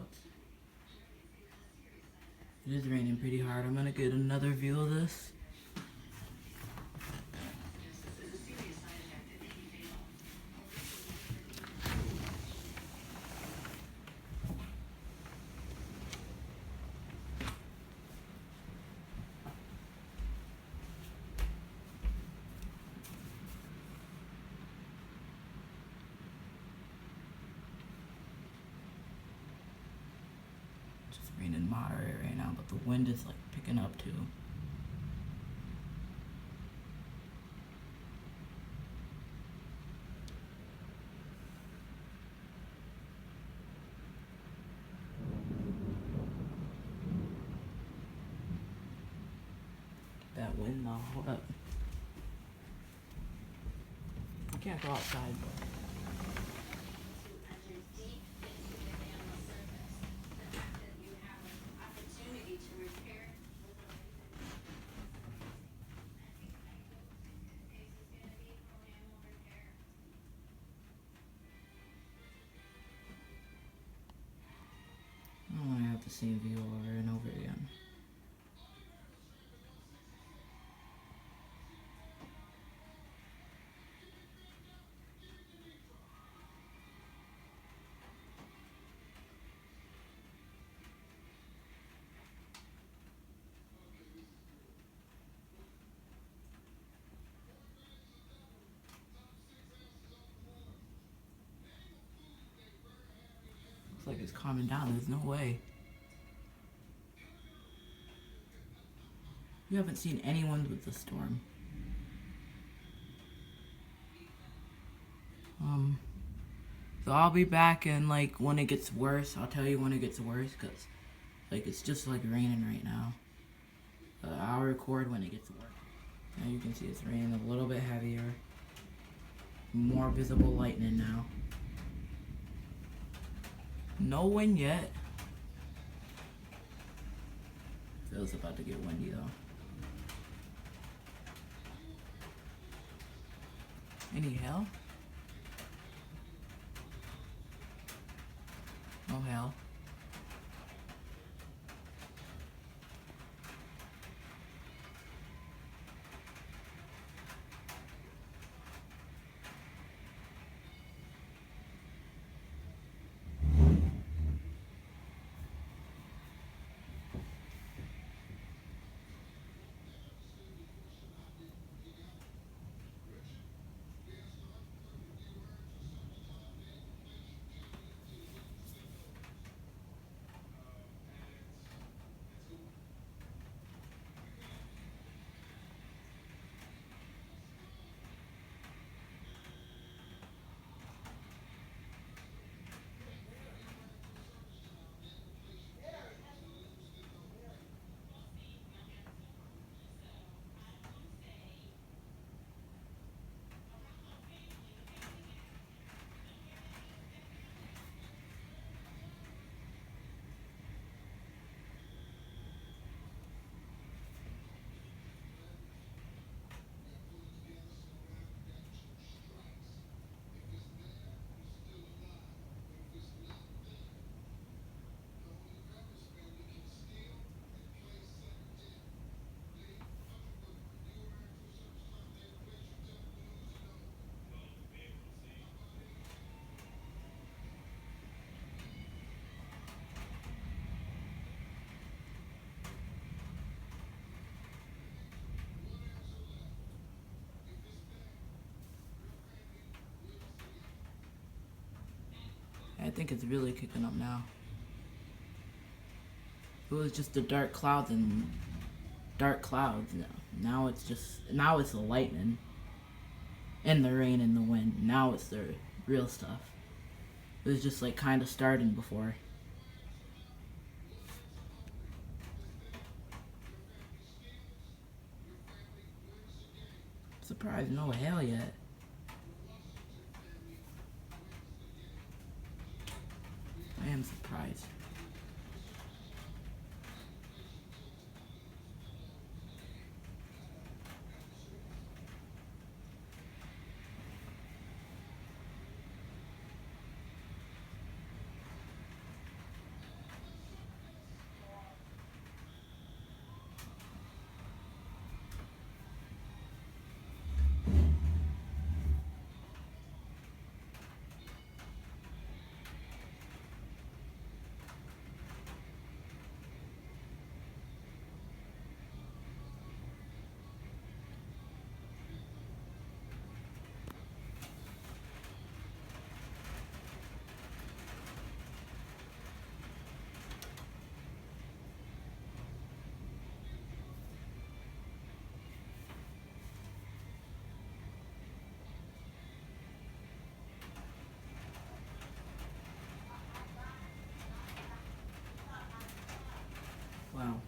clouds. It is raining pretty hard. I'm gonna get another view of this. It's raining moderate right now, but the wind is like picking up too. That wind though, hold up. I can't go outside. I don't want to have the same view over and over again. Looks like it's calming down. There's no way. You haven't seen anyone with the storm. So I'll be back and like when it gets worse. I'll tell you when it gets worse because like it's just like raining right now. I'll record when it gets worse. Now you can see it's raining a little bit heavier. More visible lightning now. No wind yet. Feels about to get windy though. Any hail? No hail. I think it's really kicking up now. It was just the dark clouds and dark clouds. Now it's the lightning and the rain and the wind. Now it's the real stuff. It was just like kind of starting before. Surprised no hail yet. I am surprised. Wow.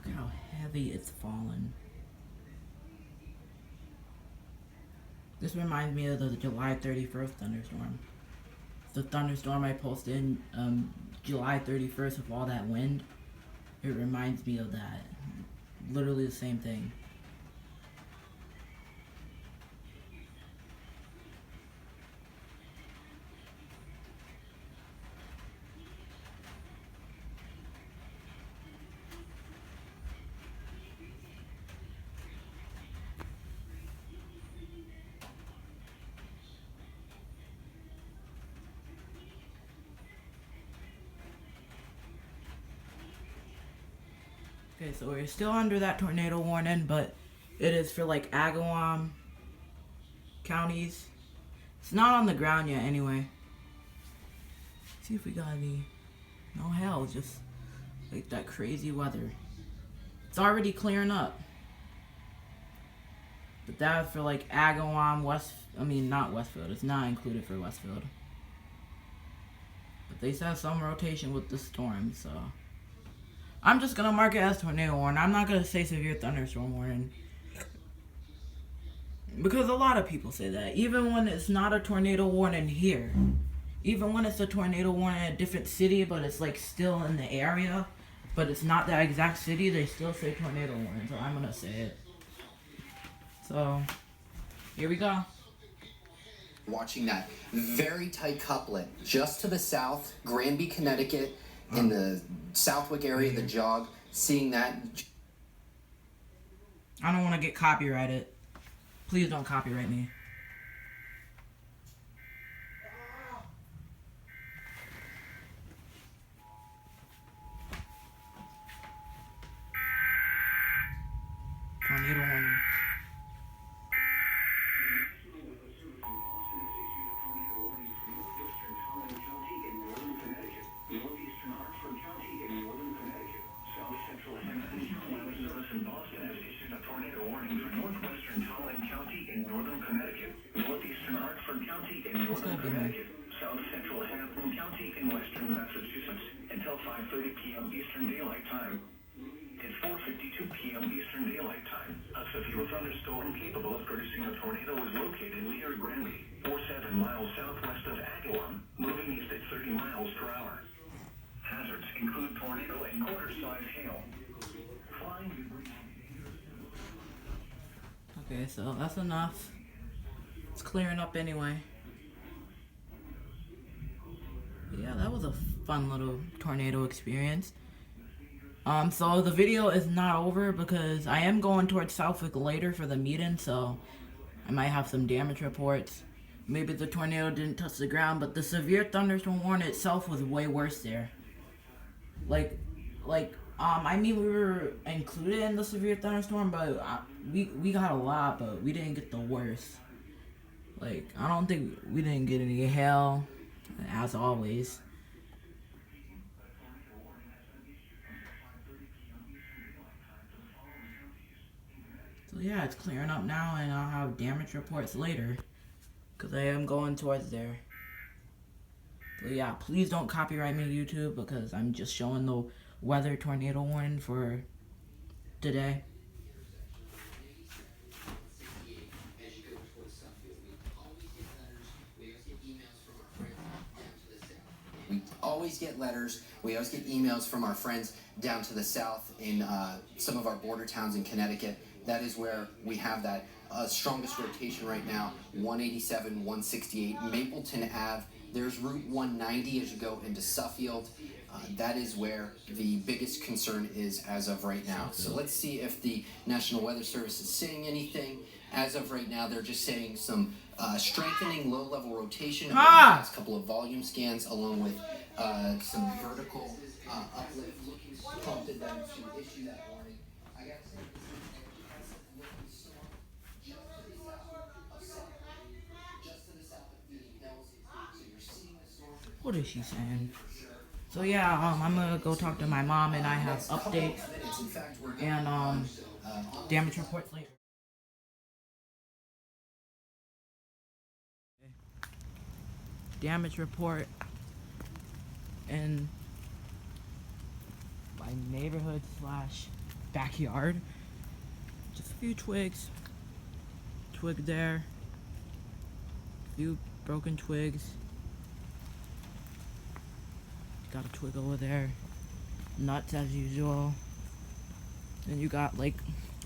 Look how heavy it's fallen. This reminds me of the July 31st thunderstorm. The thunderstorm I posted July 31st with all that wind. It reminds me of that. Literally the same thing. Okay, so we're still under that tornado warning, but it is for like Agawam counties. It's not on the ground yet anyway. Let's see if we got any. No hell, just like that crazy weather. It's already clearing up. But that's for like Agawam, not Westfield. It's not included for Westfield. But they said some rotation with the storm, so I'm just gonna mark it as tornado warning. I'm not gonna say severe thunderstorm warning. Because a lot of people say that. Even when it's not a tornado warning here. Even when it's a tornado warning in a different city, but it's like still in the area, but it's not that exact city, they still say tornado warning, so I'm gonna say it. So, here we go. Watching that very tight couplet just to the south, Granby, Connecticut, in the Southwick area, the jog, seeing that. I don't want to get copyrighted. Please don't copyright me. Tornado warning. South Central Hennepin County in western Massachusetts until 5:30 p.m. Eastern Daylight Time. At 4:52 p.m. Eastern Daylight Time, a severe thunderstorm capable of producing a tornado was located near Granby, 47 miles southwest of Agawam, moving east at 30 miles per hour. Hazards include tornado and quarter-size hail. Flying debris. Okay, so that's enough. It's clearing up anyway. Yeah, that was a fun little tornado experience. So the video is not over because I am going towards Southwick later for the meeting, so I might have some damage reports. Maybe the tornado didn't touch the ground, but the severe thunderstorm warning itself was way worse there. I mean, we were included in the severe thunderstorm, but we got a lot, but we didn't get the worst. Like, I don't think we didn't get any hail, as always. So yeah, it's clearing up now, and I'll have damage reports later, because I am going towards there. So yeah, please don't copyright me, YouTube, because I'm just showing the weather tornado warning for today. We always get letters. We always get emails from our friends down to the south in some of our border towns in Connecticut. That is where we have that strongest rotation right now, 187, 168, Mapleton Ave. There's Route 190 as you go into Suffield. That is where the biggest concern is as of right now. So let's see if the National Weather Service is saying anything As of right now, they're just saying some strengthening low-level rotation over the Ah! past couple of volume scans, along with some vertical uplift prompted them to issue that warning. I gotta say, this is a massive looking storm just to the south of Sudbury, just to the south of Feeding Hills. So you're seeing the storm. What is she saying? So yeah, I'm gonna go talk to my mom, and I have updates and damage reports later. Damage report in my neighborhood slash backyard. Just a few twigs. Twig there. Few broken twigs. Got a twig over there. Nuts as usual. Then you got like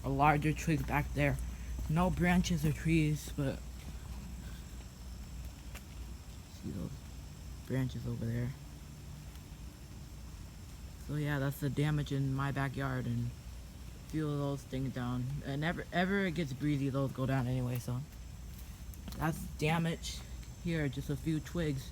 a larger twig back there. No branches or trees, but see those branches over there. So yeah, that's the damage in my backyard, and a few of those things down. And ever it gets breezy, those go down anyway, so that's damage here, just a few twigs.